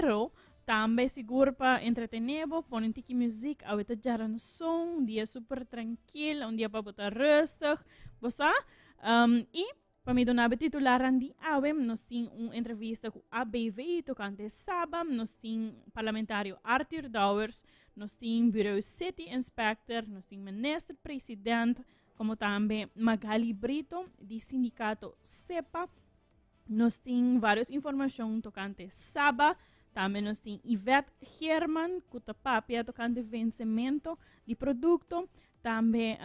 pero também seguro para entretener, põe um tique música, a ver jaran som, um dia super tranquilo, um dia para botar rustig, bossa. E para me donar titularan di AWEM, nós temos uma entrevista com a ABV, tocante Saba, nós temos parlamentário Arthur Douwers, nós temos Bureau City Inspector, nós temos ministro-presidente, como também Magali Brito, do sindicato CEPA, nós temos várias informações tocante Saba, também nós temos Ivete Herman, Cutapapia, tocante vencimento de produto, também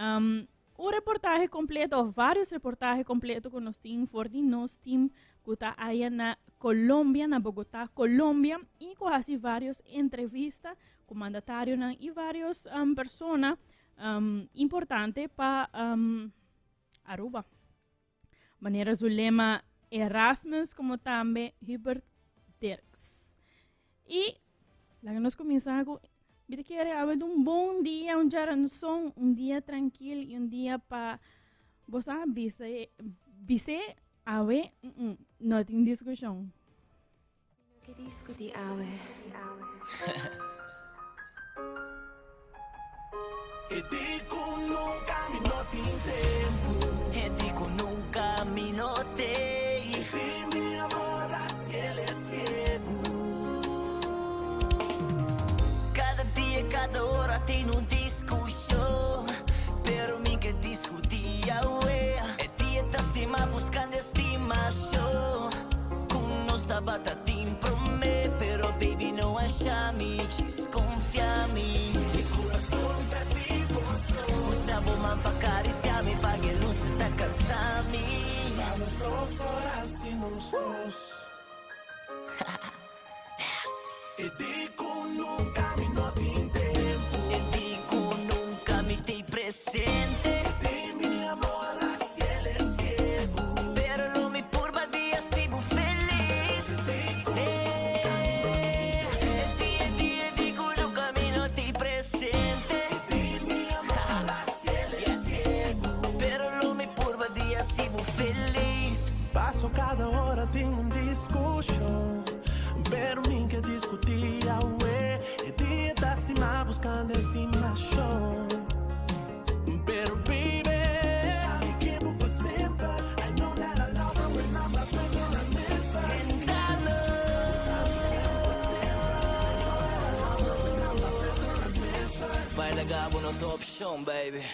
o reportagem completo, ou vários reportagens completos que nós temos for de nós team que está aí na Colômbia, na Bogotá, Colômbia, e com assim várias entrevistas com mandatário e várias pessoas importantes para Aruba. Maneira Zulema Erasmus, como também Hubert Dirks. E lá nós começamos com Bita querer haver bom dia, jaranção, dia tranquilo e dia para você bise haver não tem discussão. Que discutir haver. E dico num caminho tem tempo. E dico num cammino te. E mi amor se ele é ciego. Cada dia, cada hora tem discussão. Pero mim que discutia, ué. E dia tá estima buscando estimação. Com nós tá batatim pro me. Pero baby não acha-me, desconfia-me. E coração tá tipo Usa bomba pra acariciar-me. Pague luz, tá cansar-me. vamos nós fora assim nos dois. E dico num caminho tem tempo. E dico nunca me tem presente. E mi amor se ele é ciego. Pero não me purba dia sigo feliz. Digo no caminho te presente. E mi amor se ele é ciego. Pero não me purba dia sigo feliz. Passo cada hora tem discussão. Pero mim que discutia, ué. E dia tá estima buscando estimação. Pero baby, sabe que vou por sempre. I know that I love her when I'm not gonna miss her. Vai legavo no top show, baby.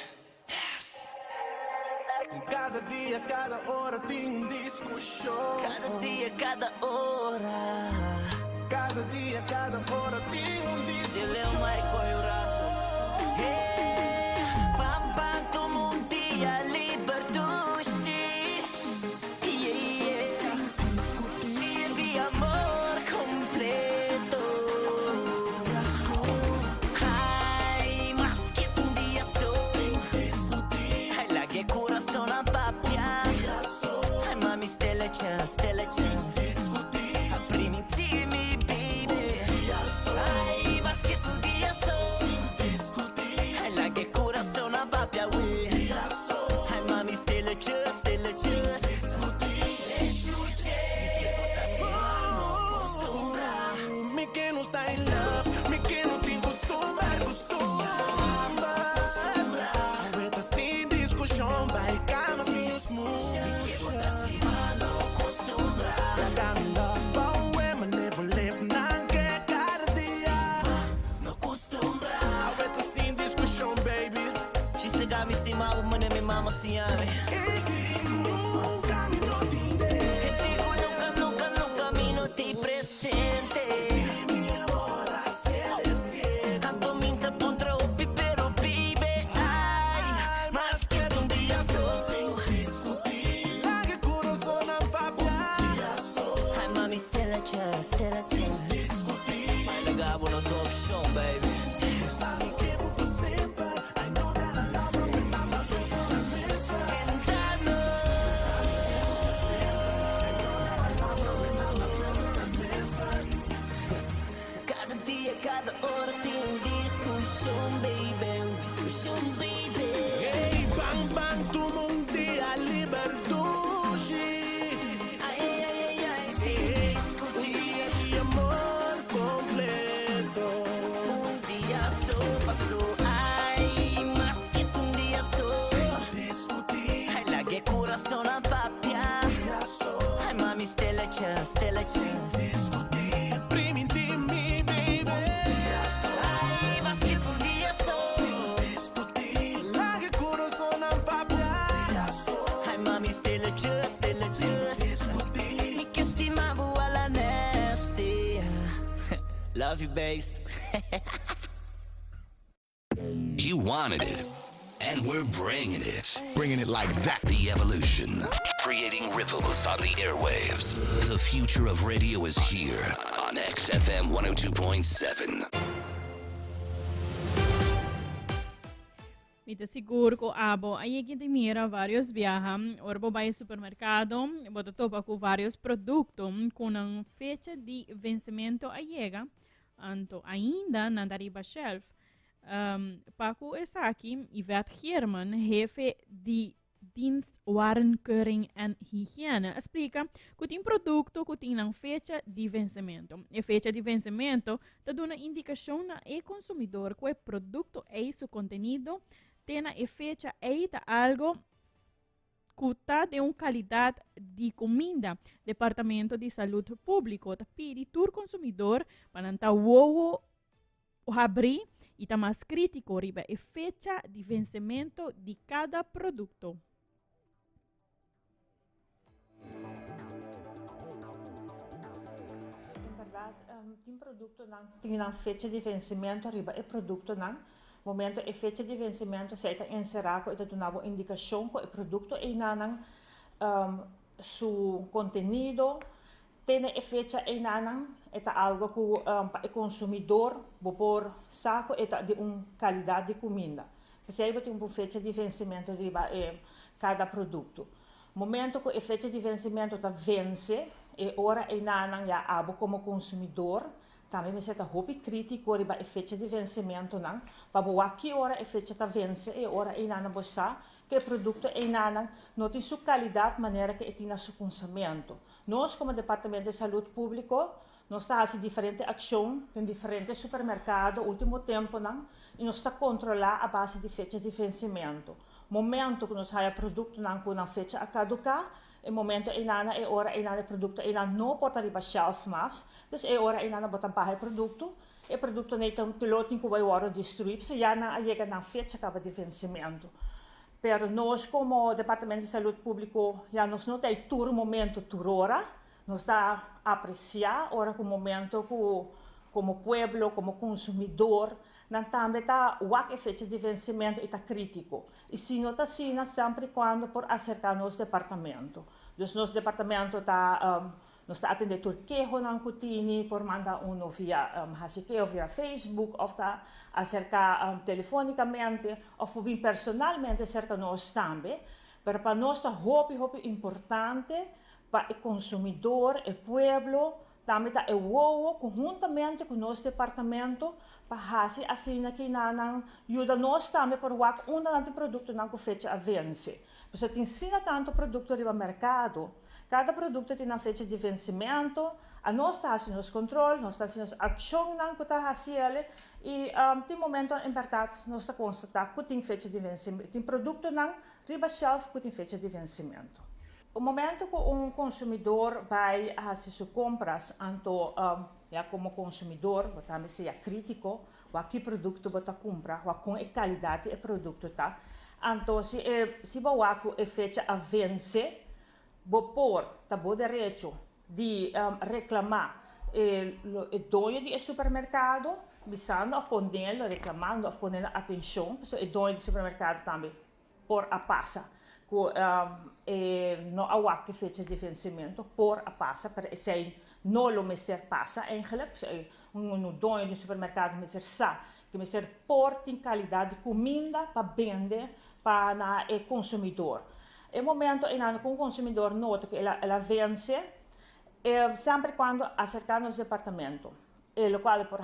Cada dia, cada hora tem discussão. Cada dia, cada hora. Cada dia, cada hora tem Se leu discussão. Michael e o rato. Pam pam como dia libertushi. Dia de amor completo. Ai, mas que dia sou. Ai, la que coração na papia. Ai, mami, stella chance, stella chance. Permitimi, baby. Ai, mas que dia sou. Ai, la que coração na papia, ué. Ai, mami, stella chance, stella chance. Me que não está em love, me que não tem costume. Aguenta sem discussão, vai calma sem os muros. Me estimava, mano, me mama assim, ai. Nunca caminho te presente. Tanto minta contra o pipero, baby. Ai, mas que dia sou. Ai, mami, stella chance, stella chance. Vai legavo no top show, baby. Cada hora tem discussão, baby. Discussão, baby. Ei, bang bang, tu mundia liberdade. Ai, Discutir de amor Love you, based. You wanted it, and we're bringing it. Bringing it like that. The evolution. Creating ripples on the airwaves. The future of radio is here on XFM 102.7. Me te seguro que abo aí que te mira vários viajan, orbo vai ao supermercado, bota topa com vários produtos com uma fecha de vencimento a chega, anto ainda na dariba shelf. Paco is aqui, Yvette German, jefe de dienst warenkeuring en higiene, explica que tem produto que tem uma fecha de vencimento. A fecha de vencimento dá uma indicação ao consumidor que o produto e seu contenido tem a fecha de algo que está de uma qualidade de comida. Departamento de Saúde Pública pede ao consumidor para não abrir e está mais crítico riba a fecha de vencimento de cada produto. In verdade, tem produto não tem uma fecha de vencimento riba é produto não momento a fecha de vencimento se está encerrado e está dando indicação que o produto é não su contenido tem a fecha é não é algo que o consumidor por saco é de uma qualidade de comida. Se aí tem uma fecha de vencimento riba cada produto. Momento que a fecha de vencimento está vence e ora é não já abo como consumidor também me senta roupa crítico riba a fecha de vencimento não para boa que ora a fecha está vence e ora é não bossa que o produto é não tem sua qualidade maneira que tem na seu consumo. Nós como Departamento de Saúde Pública nós está fazendo diferente ação em diferentes supermercados último tempo não e nós está controlar a base de fecha de vencimento. Momento que nós temos produto não com uma fecha a caducar e momento inana e ora inana produto inana não pode arribar shelf mas dus e ora inana botar barra produto e produto nem tão piloto que vai ora destruir se já na chega na fecha acaba de vencimento. Pero nós como Departamento de Saúde Pública já nós não tem tur momento tur hora nós está apreciar ora com momento como pueblo como consumidor não também está o que fecha de vencimento está crítico e se não está assim sempre quando por acercar nosso departamento. Então nosso departamento está nós está atendendo turquejo na cutini por mandar via via Facebook ou está acercar telefonicamente ou por vir personalmente acerca nós também. Para nós está muito importante para o consumidor e pueblo também está conjuntamente com o nosso departamento para fazer assim que não ajuda nós também para o produto não com fecha a vence. Você tem tanto produto no mercado, cada produto tem uma fecha de vencimento, a nós está fazendo os controles, nós está fazendo ação não que está fazendo e tem momento em verdade nós está constatando que tem fecha de vencimento, tem produto não riba shelf que tem fecha de vencimento. O momento que consumidor vai fazer suas compras, então, como consumidor, também seja crítico, o que produto você compra, com a qualidade do produto tá. Então, se você fecha a vencer, você tem o direito de reclamar o dono do supermercado, visando a ponerlo, reclamando, a poner atenção, porque o dono do supermercado também por a passa. Não há que fecha de vencimento por a passa, para se não o mister passa, eigenlijk, dono do supermercado mister sa, que mister por tem qualidade de comida para vender para o consumidor. No momento em que o consumidor nota que ela vence, sempre quando acercamos ao departamento, o qual por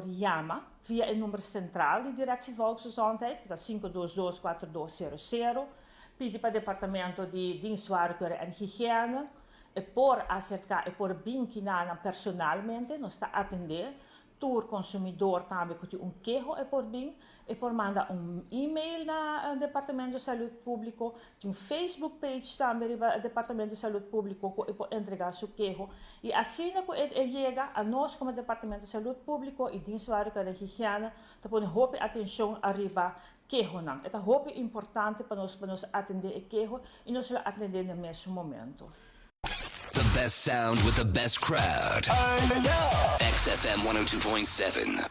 chama via o número central de Direção Volksgezondheid, que é 522-4200, pede para o Departamento de Dienst Warenkeuring en Higiene e por acercar e por vincular personalmente, nós está atender o consumidor também que tem queijo e por bem e por mandar e-mail na Departamento de Saúde Pública, tem Facebook page também do Departamento de Saúde Pública e por entregar seu queijo e assim que chega a nós como Departamento de Saúde Pública e Dienst Warenkeuring en Higiene, tá pondo hope atenção arriba queijo não. É muito importante para nós atender o queijo e nós atender no mesmo momento. The best sound with the best crowd. XFM 102.7.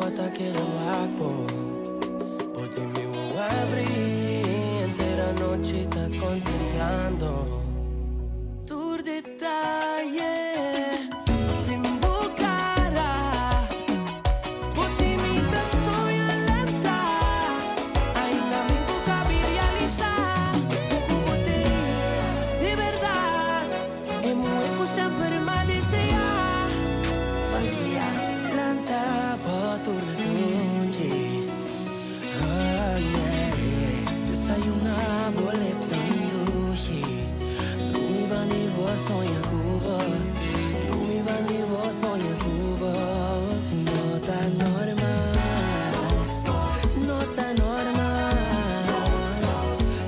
Hasta que lo hago, porque me voy a abrir entera noche está contemplando tu detalle de mi cara, porque mi soy lenta, ainda me boca realizar como te de verdad, es muy cosa per me desear, lanta por sunji, oh yeah, desayuna boletando shi, rumi bani wo sonha Cuba, rumi bani wo sonha Cuba, no tá normal, no tá normal,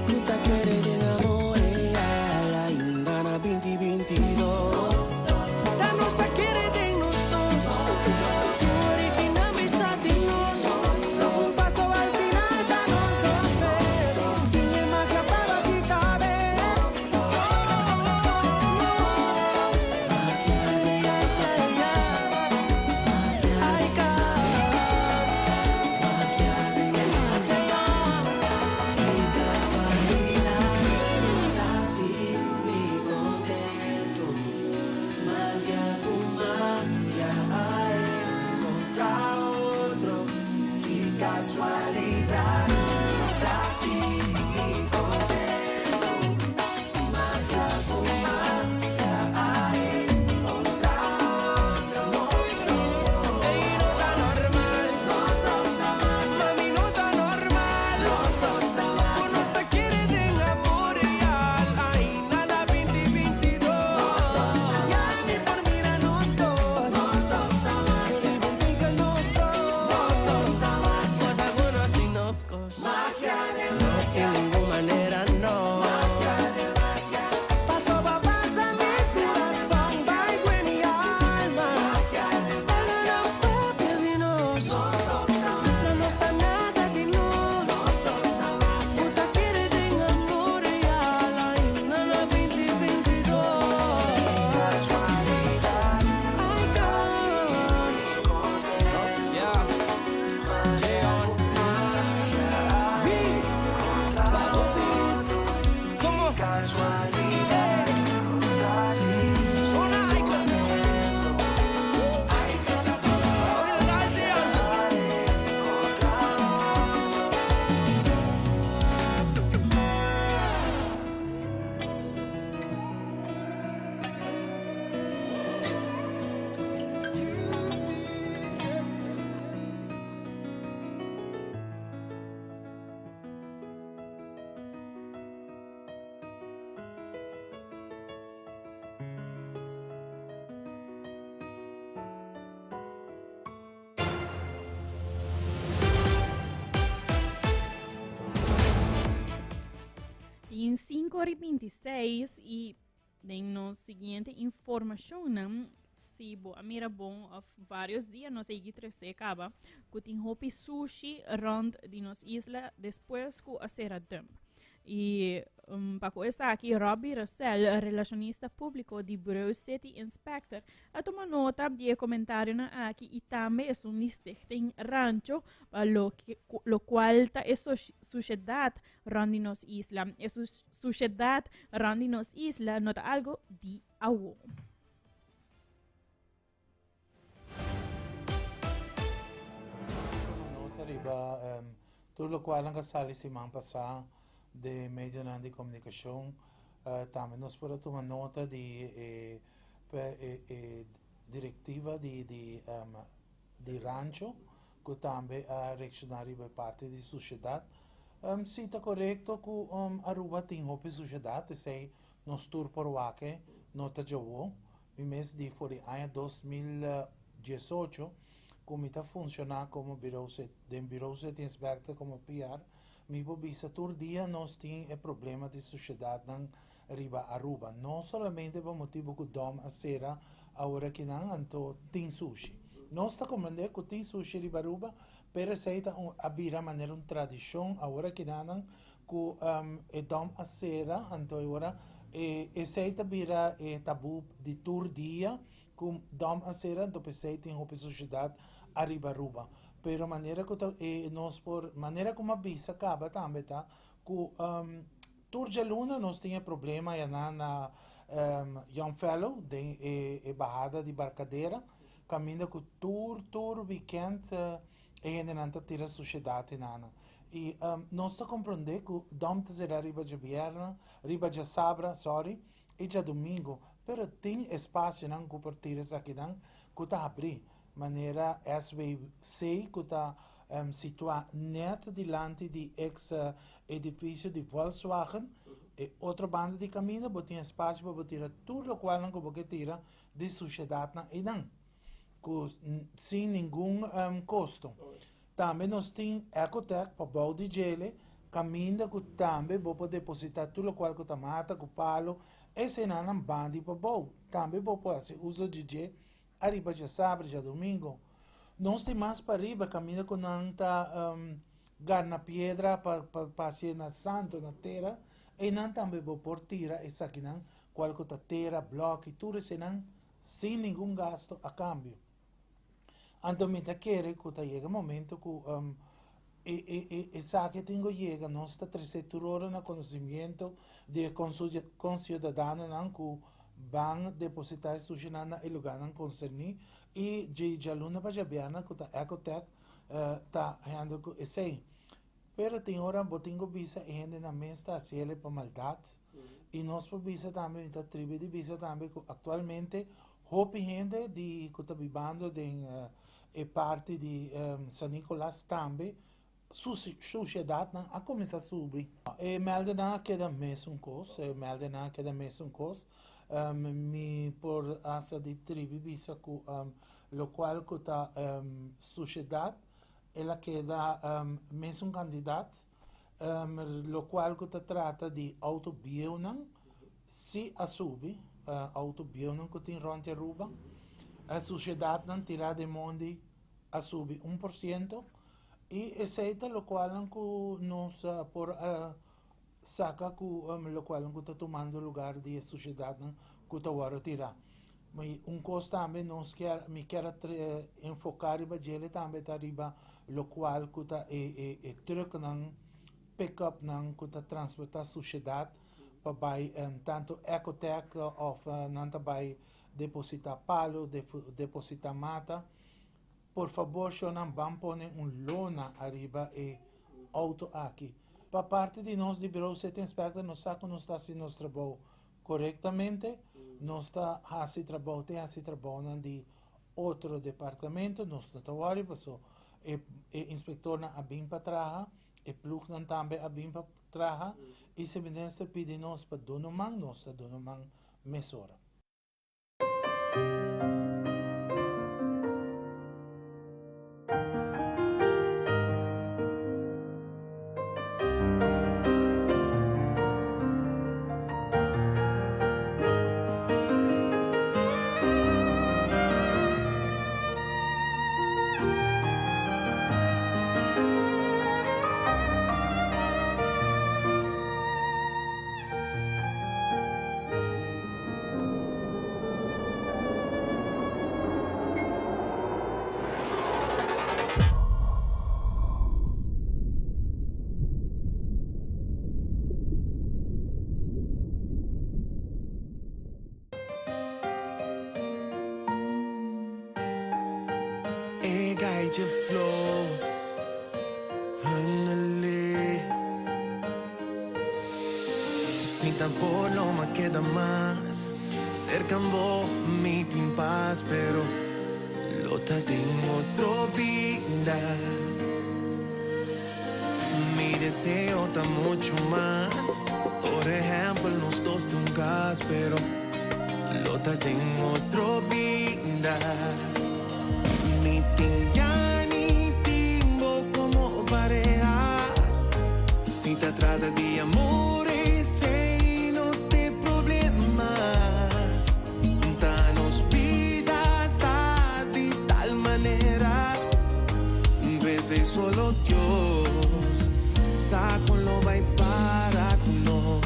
puta querer de amor real, ainda na 2022, tá nos tá querer de nós dois, sorry que não me sabe de nós, um passo ao final da nós dois pés, ninguém mais capaz de caber, ai caos, assim me contento, magia com magia, ai encontrar outro, que casualidade, assim me contento, magia com magia, ai encontrar outro, ei, não tá normal, nós dois tá mal, mami, não tá normal, nós dois tá mal, nós tá querendo amor real, ainda na 2022, nós dois tá mal, me por mira nós dois tá mal, por aí bendiga nós dois tá mal, mas algunos de nosotros, magia de magia, de ninguna manera no, magia de magia, paso pa pasa mi corazón, vai con mi alma, magia de magia, papel de nós dois tá mal, não nos sabe nada de nós dois tá mal, puta quiere de amor real, ainda na 2022, casualidade, ai gosh, yeah, J.O.N. Vi, vamos ver, como casualidade, suena Aika, Aika está sola, oye la Em 5h26 e na seguinte informação, se a mira bom há vários dias nós aí que acaba, que tem hopi sushi rond de nos isla depois que a será dump. E para começar aqui, Robbie Russell, relacionista público de Bureau City Inspector, a tomar nota de comentário na aqui e também é um stichting rancho, lo qual é sociedade rond de nos isla. É sociedade rond de nos isla, nota algo de awo. Nota riba, tudo o qual ang kasali si Mang Pasa de medio de comunicação, também nós podemos tomar nota de diretiva de rancho, que também é reaccionário por parte da sociedade. Se está correto que Aruba tem uma sociedade, se nós tur por wake, nota jowo, mês de foi ano 2018, como está funcionar como bureau de inspector como PR, mi bobisa tur dia nós tem problema de sociedade riba Aruba. Non solamente per motivo che dom a sera ora che non anto tin sushi. Non sta comprendendo che tin sushi riba Aruba per seita abira manera un tradizione ora che non che e dom a sera anto ora e seita bira e tabu di tour dia com dom a sera dopo seita in hope sociedade arriba Aruba. Pero maneira que nós por maneira como a bisa acaba também tá que turja luna nós tinha problema já na Young Fellow de barrada de barcadeira caminha com tour weekend e nanta tira sociedade nana e nós está compreender que dom será riba de vierna riba de sabra sorry e já domingo pero tem espaço não que por tirar aqui não que tá abrir maneira SW6 que está situado net diante do ex-edifício de Volkswagen e outra banda de caminho, tem espaço para tirar tudo o qual não pode tirar de sociedade e não, sem nenhum custo. Também nós temos Ecotec para bom de gelo, caminho que também pode depositar tudo o qual que mata, com palo, e se não banda para bom. Também pode fazer uso de gelo arriba já sábado, já domingo. Nós temos mais para arriba, caminho com nanta garna pedra para passear na santo, na terra, e não também vou por tira, essa aqui não, qualquer terra, bloco e tudo, senão, sem nenhum gasto a câmbio. Então, me tá querer que chega o momento que essa que tenho chega, nós está 300 horas no conhecimento de concidadano, não, que van depositar sujinana e lugar não concerni e de aluna para jabiana que tá ecotec tá handle com esse pero tem hora botingo visa e gente na mesa assim ele para maldade e nós por visa também tá tribo de visa também que atualmente hope gente de que tá vivendo de e parte de San Nicolás também sociedade não a começar a subir e meldena que da mês um cos mi por asa di tribi visa cu lo qual que ta sociedade ela queda mesmo um candidato lo qual que ta trata de autobionan se assume autobionan que tem ronte ruba a sociedade não tirar de monde assume 1% e aceita lo qual que nos por saca que lo qual que está tomando lugar de sociedade que está agora tirar. Mas coisa também nós me quer enfocar e ele também está riba lo qual que está truck não pick-up não que está transportar sociedade para vai tanto ecotec ou não vai depositar palo, depositar mata. Por favor, só não vamos pôr lona arriba e auto aqui. Para parte de nós, de Bureau State Inspector, nós sabemos que nós está fazendo nosso trabalho corretamente, nós está fazendo trabalho de outro departamento, nós está trabalhando, porque o inspetor não é bem para trás, e plug não também é bem para trás, e se o ministro pede nós para donar mão, nós está donar mão mesura. guide your flow. Ándale. Sin tambor no me queda más. Cercando mi en paz, pero lota en otro vida. Mi deseo está mucho más. Por ejemplo, nos dos de un gas, pero lota en otro vida. Ni tenga ni tengo como pareja. Si te trata de amor, no te veces solo Dios sabe cuando va para nos.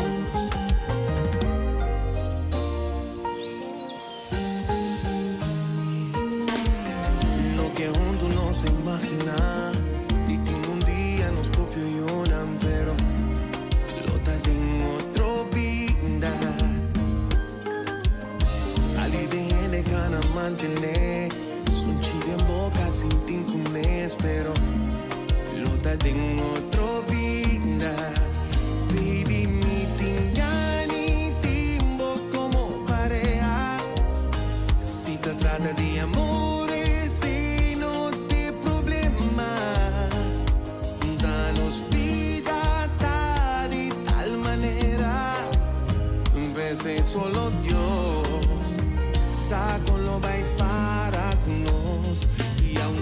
Lo que juntos no se imagina, y un día nos propio lloran, pero lo en otro vida. Salí de gana mantener, son chile en boca sin tincunes, pero lo en otro vida. Baby, mi tingani timbo como pareja. Si te trata de amores, si no te problema, danos vida de tal manera. Veces solo Dios sabe lo va para nos. Y aún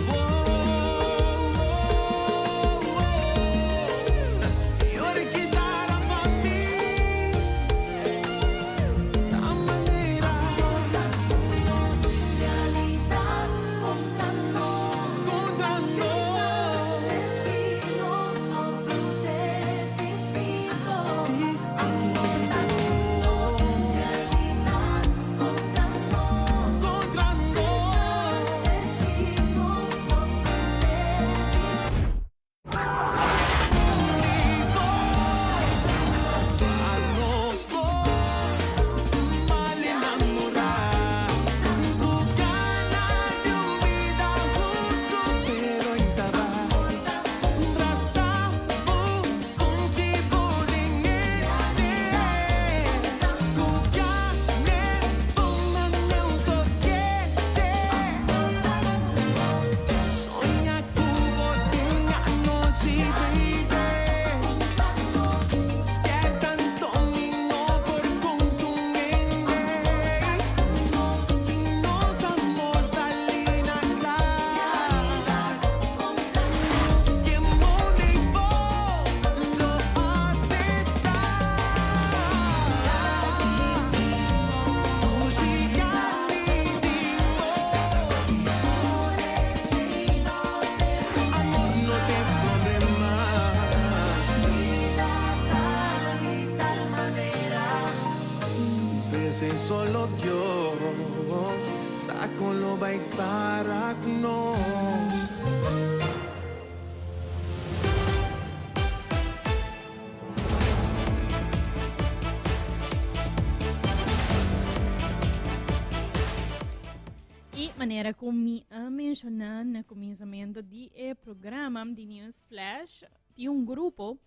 solo Dios sabe lo va para nos. E maneira como mencionar no começamento do programa de News Flash, de grupo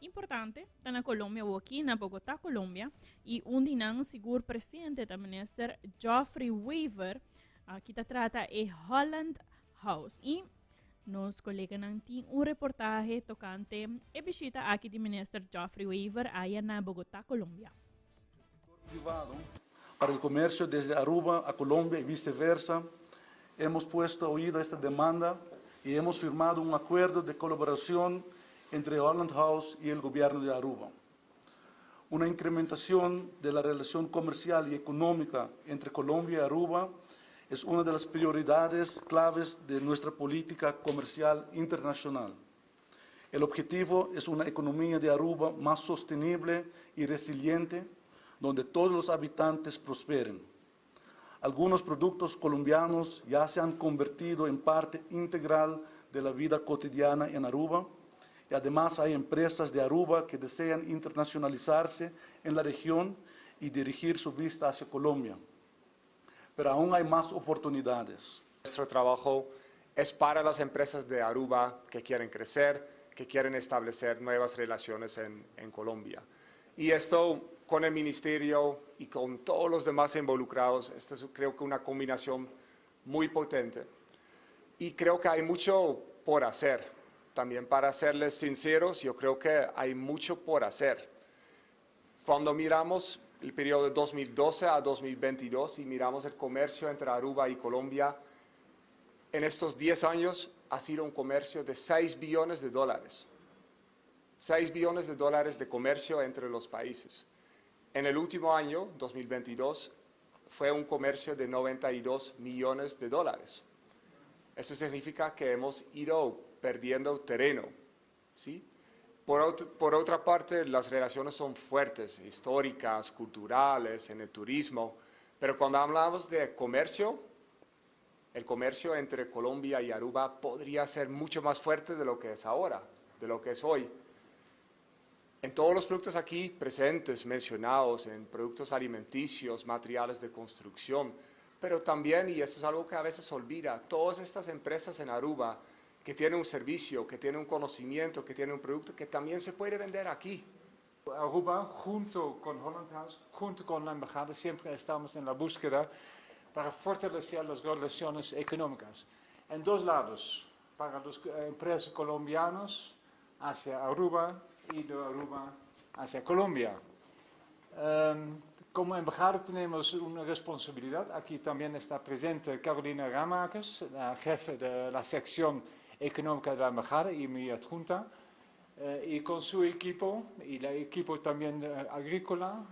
importante está na Colômbia ou aqui na Bogotá, Colômbia, e onde não seguro presidente da ministra Geoffrey Weaver, que trata Holland House. E nos colegas não tem reportaje tocante a visita aqui do ministro Geoffrey Weaver aí na Bogotá, Colômbia. Privado para el comercio desde Aruba a Colombia y viceversa, hemos puesto oído a esta demanda y hemos firmado un acuerdo de colaboración entre Holland House y el gobierno de Aruba. Una incrementación de la relación comercial y económica entre Colombia y Aruba es una de las prioridades claves de nuestra política comercial internacional. El objetivo es una economía de Aruba más sostenible y resiliente, donde todos los habitantes prosperen. Algunos productos colombianos ya se han convertido en parte integral de la vida cotidiana en Aruba, y además hay empresas de Aruba que desean internacionalizarse en la región y dirigir su vista hacia Colombia. Pero aún hay más oportunidades. Nuestro trabajo es para las empresas de Aruba que quieren crecer, que quieren establecer nuevas relaciones en Colombia. Y esto con el ministerio y con todos los demás involucrados, esto es creo que una combinación muy potente. Y creo que hay mucho por hacer. También para serles sinceros, yo creo que hay mucho por hacer. Cuando miramos el periodo de 2012 a 2022 y miramos el comercio entre Aruba y Colombia, en estos 10 años ha sido un comercio de $6 billones. 6 billones de dólares de comercio entre los países. En el último año, 2022, fue un comercio de $92 millones. Eso significa que hemos ido perdiendo terreno, ¿sí? Por otra parte, las relaciones son fuertes, históricas, culturales, en el turismo, pero cuando hablamos de comercio, el comercio entre Colombia y Aruba podría ser mucho más fuerte de lo que es ahora, de lo que es hoy. En todos los productos aquí presentes, mencionados, en productos alimenticios, materiales de construcción, pero también, y esto es algo que a veces se olvida, todas estas empresas en Aruba que tienen un servicio, que tienen un conocimiento, que tienen un producto que también se puede vender aquí. Aruba, junto con Holland House, junto con la embajada, siempre estamos en la búsqueda para fortalecer las relaciones económicas. En dos lados, para las empresas colombianas hacia Aruba y de Aruba hacia Colombia. Como embajada tenemos una responsabilidad. Aquí también está presente Carolina Ramakers, la jefe de la sección económica de la embajada y mi adjunta. Y con su equipo y el equipo también agrícola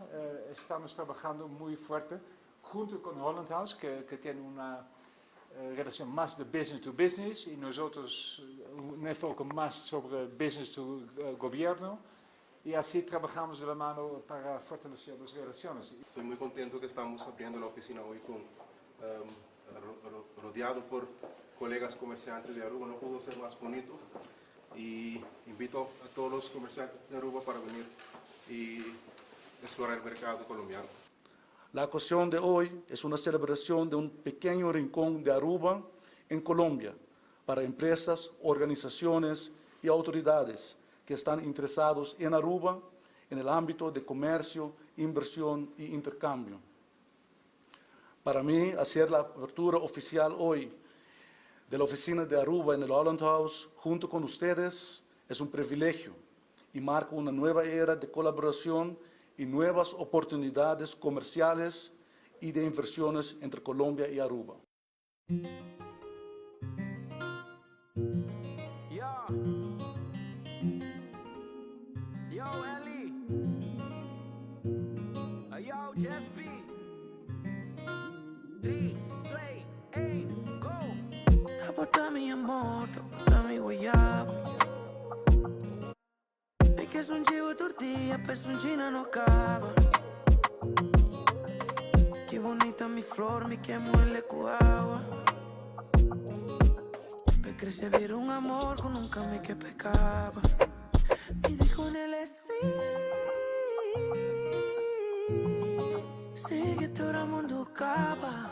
estamos trabajando muy fuerte junto con Holland House, que tiene una relación más de business to business y nosotros un enfoque más sobre business to gobierno. Y así trabajamos de la mano para fortalecer las relaciones. Estoy muy contento que estamos abriendo la oficina hoy rodeado por colegas comerciantes de Aruba. No pudo ser más bonito. Y invito a todos los comerciantes de Aruba para venir y explorar el mercado colombiano. La ocasión de hoy es una celebración de un pequeño rincón de Aruba en Colombia para empresas, organizaciones y autoridades que están interesados en Aruba en el ámbito de comercio, inversión y intercambio. Para mí, hacer la apertura oficial hoy de la oficina de Aruba en el Holland House junto con ustedes es un privilegio y marca una nueva era de colaboración y nuevas oportunidades comerciales y de inversiones entre Colombia y Aruba. Yo, Ellie. Yo, Just B. 3, 2, 1, go. Tapota mi amor, tapota mi guayabo. Perché son cibo tortilla, pezoncina no acaba. Qué bonita mi flor, mi quemo en la cuagua. Per crecer un amor con un cambio que pecaba. Y dijo en el sí, sí que todo el mundo acaba.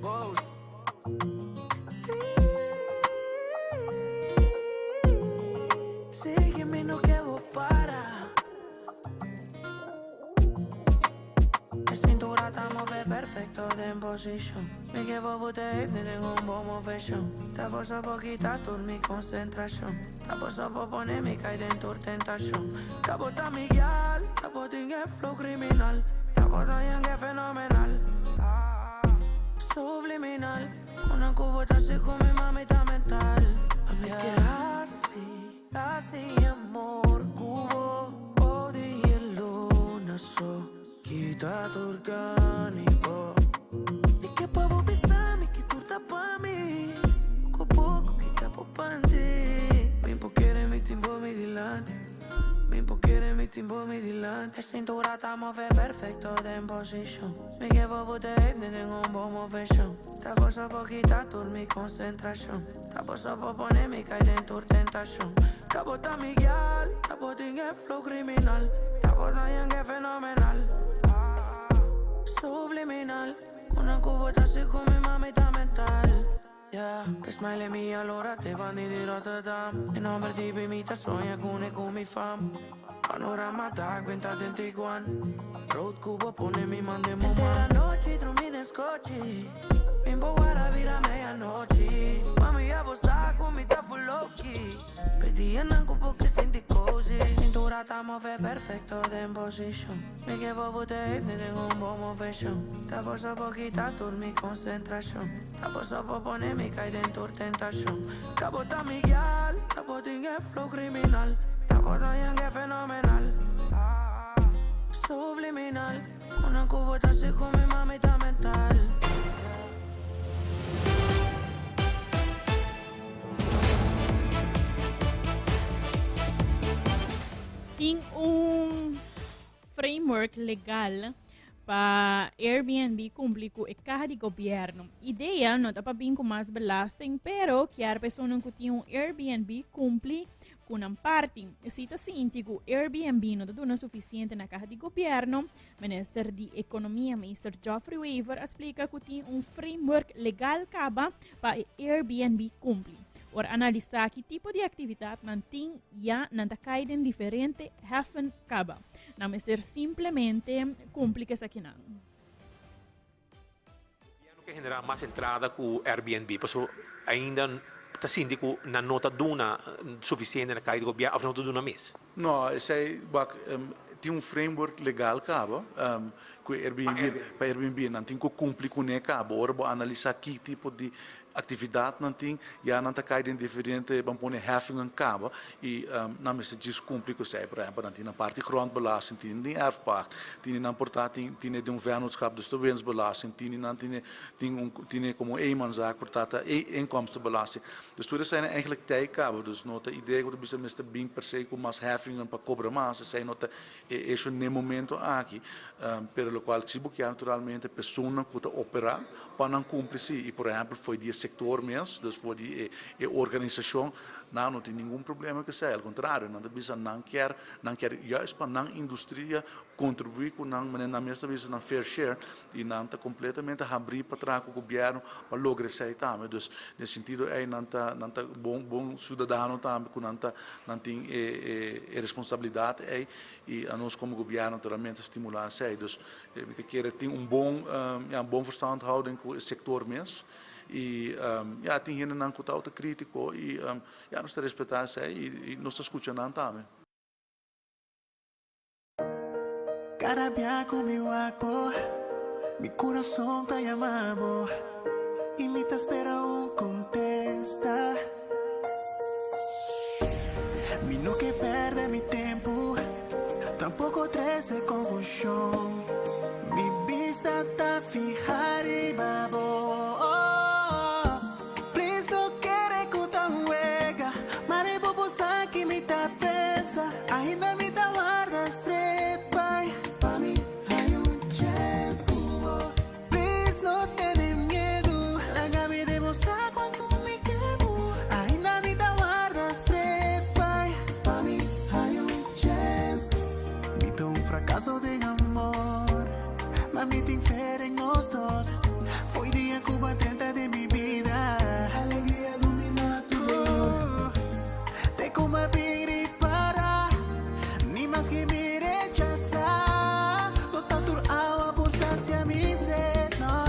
Boss. Sí, que me no quedo para. En cintura estamos perfecto de position. Me quedo bote, me tengo un bom motion. Te posso por quitar toda mi concentración. Te posso por poner mi caída en tu tentación. Te bota mi guial, te bota en el flow criminal. Te bota en el fenomenal. Subliminal. Una cubota así con mi mamita mental. A mí que así amor. Cubo, body y luna so. Quita tu orgánico. Y que pavo besame, que curta pa' mí. Poco a poco, que tapo pa' ti. Mi poquiere mi tiempo mi dilante. Mi poquiere mi tiempo mi dilante. En cintura estamos perfecto de position. Me llevo bote, me tengo un bom motion. Te posso por quitar toda mi concentración. Te posso por poner mi caída en tu tentación. Te bota mi guial, te bota en el flow criminal. Te bota en el fenomenal. Subliminal. Una cubota así con mi mamita mental. Yeah, che smile mia allora te vanni di Rotterdam. E non per ti imita sogna con mi fam. Panorama tag 2021. Road cubo pone mi mande mamá. Entera noche dormida en scotchi. Bimbo guarda vira medianoche. Mami ya vos con mi tafu low-key. Pedí en anco porque sentí cozy. En cintura estamos perfecto de position. Me llevo bote, me tengo un bom motion. Te posso por quitar toda mi concentración. Te posso por poner mi caída en tu tentación. Te bota mi guial, te bota en el flow criminal. Te bota en el fenomenal. Subliminal. Una cubota así con mi mamita mental. framework legal para Airbnb cumprir com a carga de governo. Ideia não está para vir com mais belasting, pero que a pessoa que tem um Airbnb cumpre com uma parte. Se está sinto que o Airbnb não está dando suficiente na carga de governo, o Ministro de Economia, Mr. Geoffrey Weaver, explica que tem um framework legal para Airbnb cumprir. Por analisar que tipo de atividade mantém já não cair em diferente heffen caba. Não é simplesmente cumprir que aqui não. Que generar mais entrada com o Airbnb, porque ainda está síndico na nota duna suficiente na cair do governo, ou nota duna mês? Não, tem um framework legal cabo que Airbnb para Airbnb não tem que cumprir com ele cabo. Ora vou analisar que tipo de atividade não tem, já não está caindo em diferente, vamos pôr heffing em cabo e não me se diz cumprir com isso, por exemplo, não tem na parte grondbelasting, tem de erfpacht, tem na portanto tem de um vennootschap, dus de winstbelasting, tem como eenmanszaak, portanto inkomstenbelasting. Dus tudo zijn eigenlijk tijdcabo, dus nota ideia que você me está bem per se com mais heffing para cobrar mais, sei nota isso no momento aqui, pelo qual se buquear naturalmente pessoa que está operar para não cumprir se e por exemplo foi de sector mesmo, dus voor die organisação não tem nenhum problema que seja, ao contrário, não precisa não quer juist para não indústria contribuir com não na mesma vez na fair share e não está completamente abrir para trás com o governo para lograr isso também, dus nesse sentido é não tá bom cidadão também com não tem responsabilidade e a nós como governo naturalmente estimular isso, dus we quer ter bom verstandhouding com o sector mesmo. E tem gente não que está crítico e nós está respeitando isso e nós está escutando também. Cada día con mi guapo, mi corazón te llamamos y me te espera un contesta. Mi no que perde mi tiempo, tampoco trece confusión. Mi vista está fija y babo. Que me tá pensa, ainda me dá guarda straight by. Pa mí hay un chance, please no tenés miedo. Hágame demostrar cuánto me quemo. Ainda me dá guarda straight by. Pa mí hay un chance. Me tô fracasso de amor, mas me tem fé em nós dois. Foi dia Cuba tenta de mi vida. Alegria domina tudo. Como abrir para, ni más que me rechazar. No tanto agua pulsancia mi sed. No.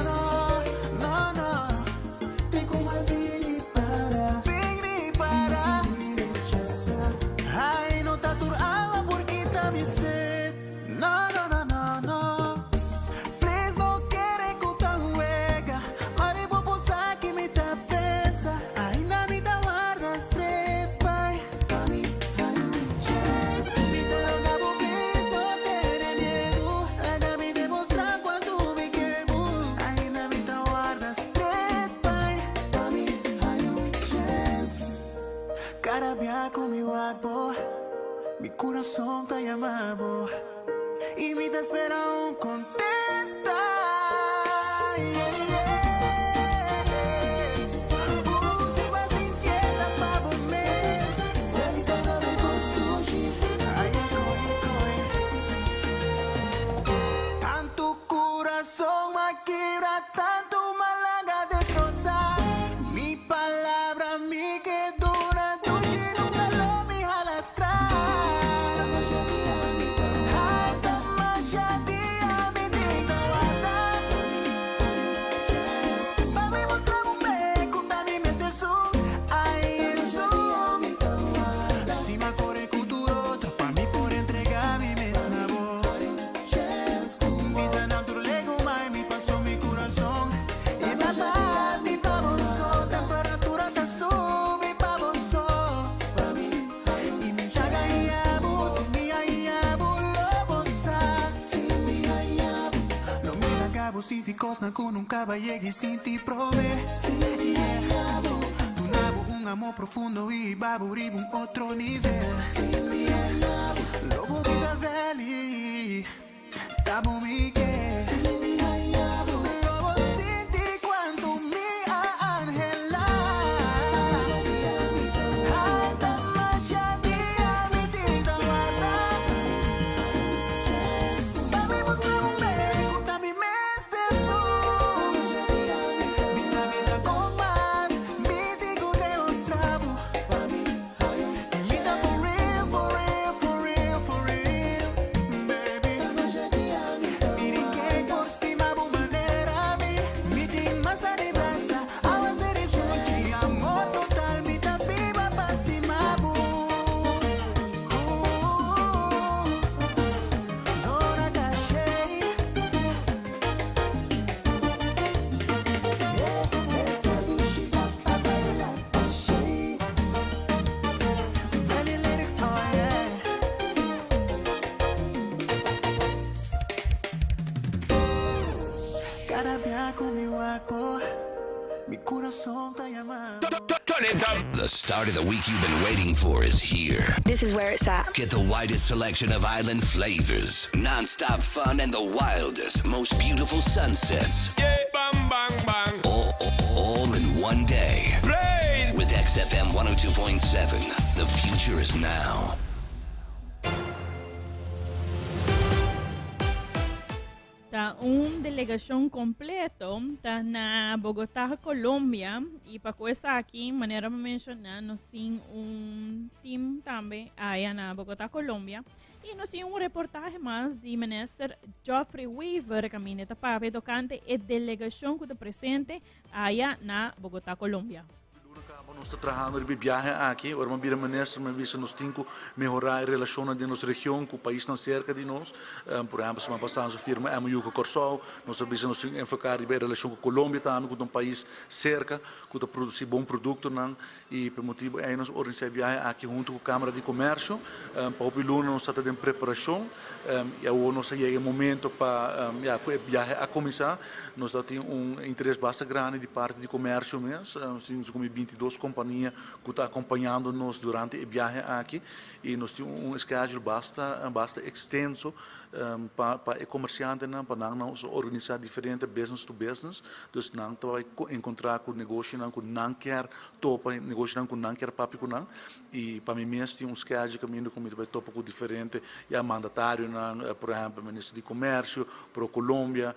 Te como abrir para, me rechazar. Ay, no tanto agua porque está mi sed. No. Please no quiere que tan huega. Maribo posa que me está pensa. Ay, na me da guarda straight. Con mi guapo, mi corazón te llamamos y me te espera un contesta. Se vas inquieta para vos mes, la vida no me construye. Tanto corazón me quiebra, tanto malaga destroza. Mi palabra me quedó. Pacíficos na con nunca va a llegar sin ti prove. Tu nabo un amor profundo y va a abrir un otro nivel. Lobo Isabeli, amo mi que senti quanto mi angela alta magia dia mi tinta guarda Mami mostramos bem Tami meste su Visa vida com mar Mi digo te mostramo Vida for real, for real, for real, for real Baby Miri que costima maneira mi tin masa de brasa Awas de suci Amor total mi ta viva pastimabu Zona cachei Esta dushita papela achei Valley lyrics, oh yeah Cada día con mi guapo Mi corazón está llamando The start of the week you've been waiting for is here. This is where it's at. Get the widest selection of island flavors, non-stop fun, and the wildest, most beautiful sunsets. Yeah, bang, bang, bang. All in one day. Play. With XFM 102.7, the future is now. Tá delegação completo tá na Bogotá, Colômbia, e para começar aqui, maneira de mencionar, nós temos time também aí na Bogotá, Colômbia, e nós temos reportagem mais de ministro Geoffrey Weaver, que está para tocante a delegação que está presente aí na Bogotá, Colômbia. Nós estamos trabalhando de viagem aqui, agora uma ministra me disse nós temos que melhorar a relação de nossa região com o país na cerca de nós. Por exemplo, semana passada nós firma MOU com Corsol, nós temos que enfocar a relação com a Colômbia também, com um país cerca, que produz bom produto, e por motivo aí nós organizamos a viagem aqui junto com a Câmara de Comércio. Para o Piluna nós estamos em preparação, e agora nós chega o momento para a viagem a começar. Nós temos interesse bastante grande de parte de comércio mesmo, nós temos como 22 companhias que estão acompanhando nos durante a viagem aqui, e nós temos schedule bastante extenso para comerciantes, para nós organizar diferentes business to business, dus nós vai encontrar com negócio que não quer topa, negócio que não quer papi com e para mim mesmo tem schedule caminho como vai topa com diferente, mandatário, por exemplo, ministro de comércio, pro Colômbia,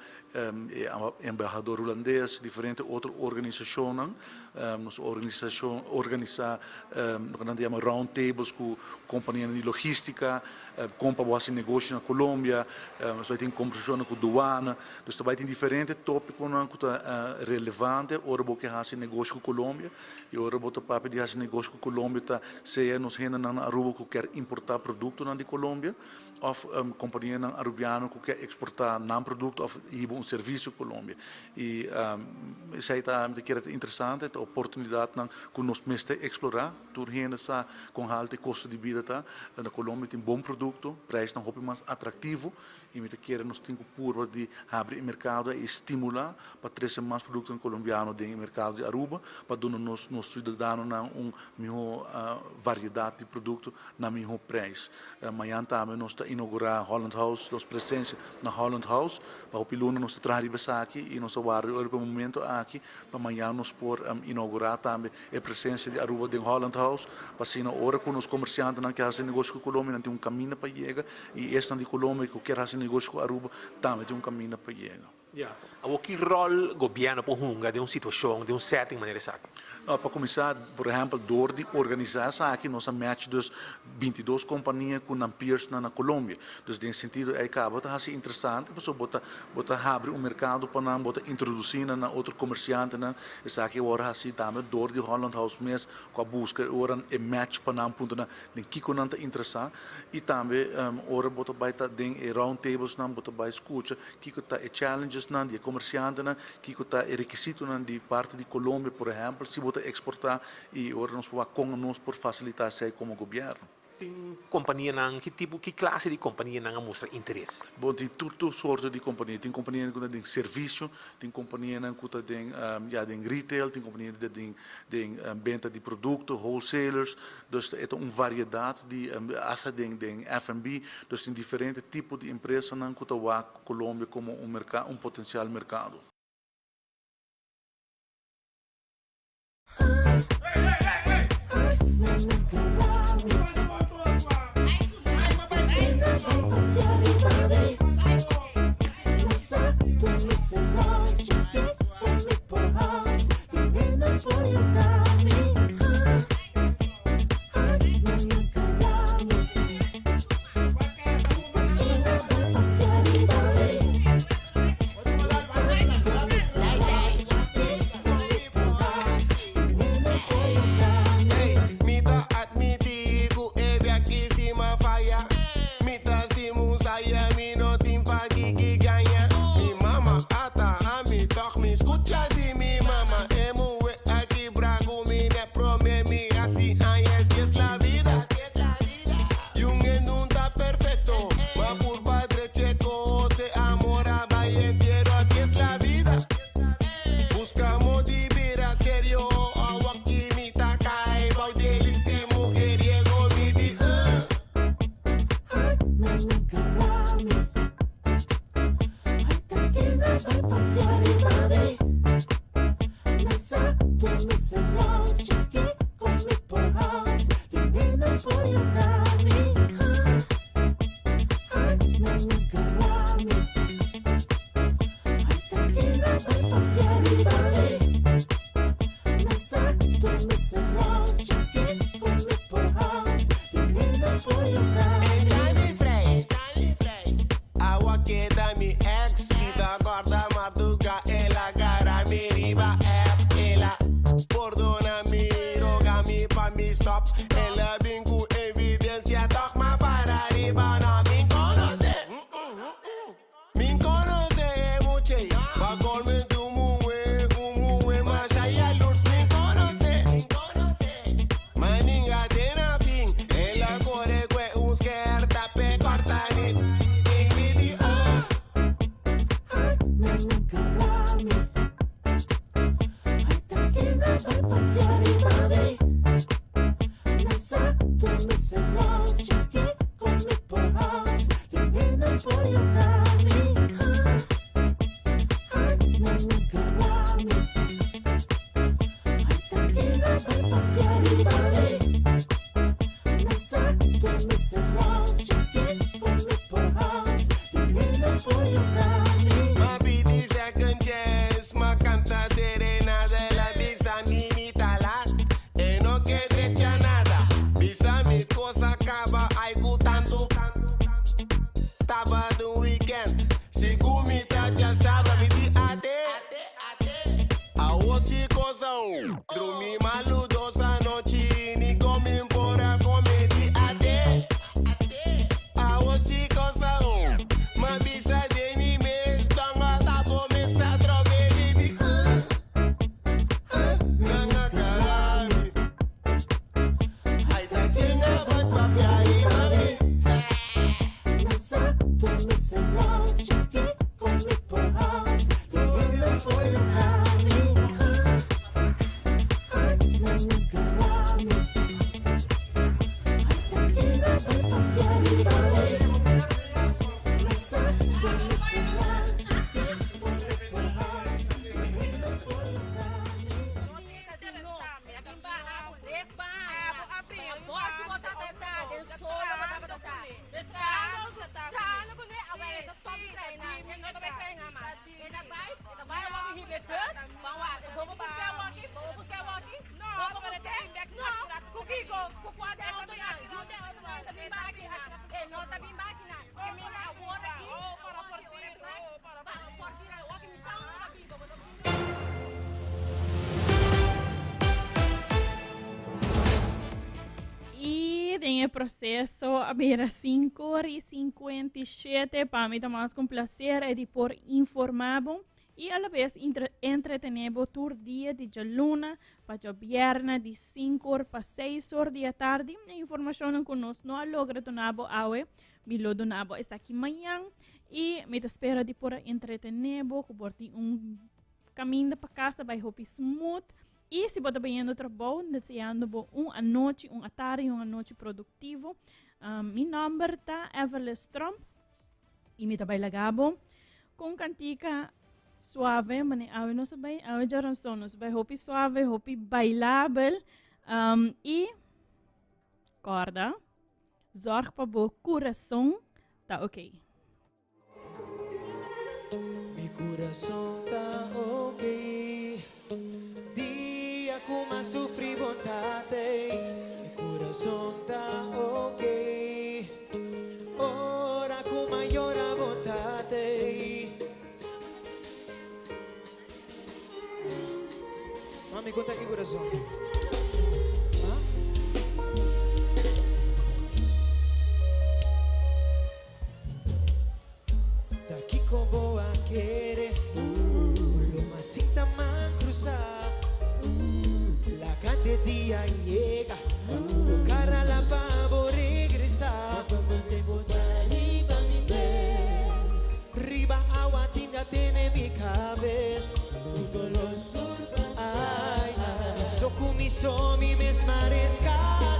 embaixador holandês, diferentes outras organizações, nossa organização organizar round tables com companhias de logística, compra boas negócios na Colômbia, nós vai ter conversações com douana, nós vai ter diferentes tópicos que relevantes, ora vou que fazer negócio com a Colômbia, e ora vou ter papo de fazer negócio com a Colômbia, se nós ainda na Aruba que quer importar produto na de Colômbia, ou companhia na arubiana que quer exportar não produto, ou serviço Colômbia. E isso aí está interessante, a oportunidade que nós mesmo explorar, tudo está com alto custo de vida, na Colômbia tem bom produto, preço não é mais atrativo, e nós temos que de abrir o mercado e estimular para trazer mais produtos colombianos no mercado de Aruba, para dar nos cidadãos uma melhor variedade de produtos na melhor preço. Amanhã também nós estamos inaugurar Holland House, nós presença na Holland House, para o Piluna nós estamos aqui e nós vamos para o momento aqui, para amanhã nós por inaugurar também a presença de Aruba de Holland House, para assim na hora com os comerciantes que querem fazer negócio com a Colômbia, não tem caminho para chegar, e esta de Colômbia que quer fazer negócio com a Aruba, também tem caminho para chegar. Yeah. Que rol governo por hunga de uma situação, de setting maneira saca? Para começar, por exemplo, door de organizar aqui nossa match dos 22 companhias com peers na Colômbia. Dus nesse sentido, é acaba de ser interessante, porque bota abre mercado para bota introduzir na outro comerciante, essa aqui agora assim também door de Holland House mesmo com a busca agora é match para ponto na que não está interessante e também agora bota baita den round tables bota baita escuta que está challenges de comerciante que está requisito de parte de Colômbia, por exemplo, se bota exportar e agora nós vamos com nós por facilitar isso como governo. tem companhia nang que classe de companhia nang mostra interesse? Bom, tem tudo sorte de companhia. Tem companhia que tem serviço, tem companhia que tem retail, tem companhia que tem venda de produtos, wholesalers. Dus é uma variedade de asa tem F&B. Dus tem diferentes tipos de empresas que tem a Colômbia como um potencial mercado. Tem o processo a beira 5h57 para mim mais com prazer é de por informar E alla vez entretenebo tur dia de luna para viernes de 5 horas para 6 horas da tarde. A informação que nós não logra donabo awe, me lo donabo está aqui amanhã. E me espera de por entretenebo, que por caminho para casa vai hopi smooth. E se você vai indo trabalho, desejando uma noite produtivo. Meu nome é Evelyn Trump e me trabalho lagabo com cantica suave, mas eu não sei, eu já não sou, nós vai hopi suave, hopi bailável e corda, zorg para o coração, tá ok. Mi corazón está ok. Día que más sufrí vontade. Mi corazón está ok. Ora que maior a vontade. Mami, conta aqui coração. Daqui como a querer, lo más cinta man cruzar. La cante día llega, o cara la pavo regresar. Riba agua tinga tiene mi cabeza. Todos los surcos, ay, eso con mi mesmaresca.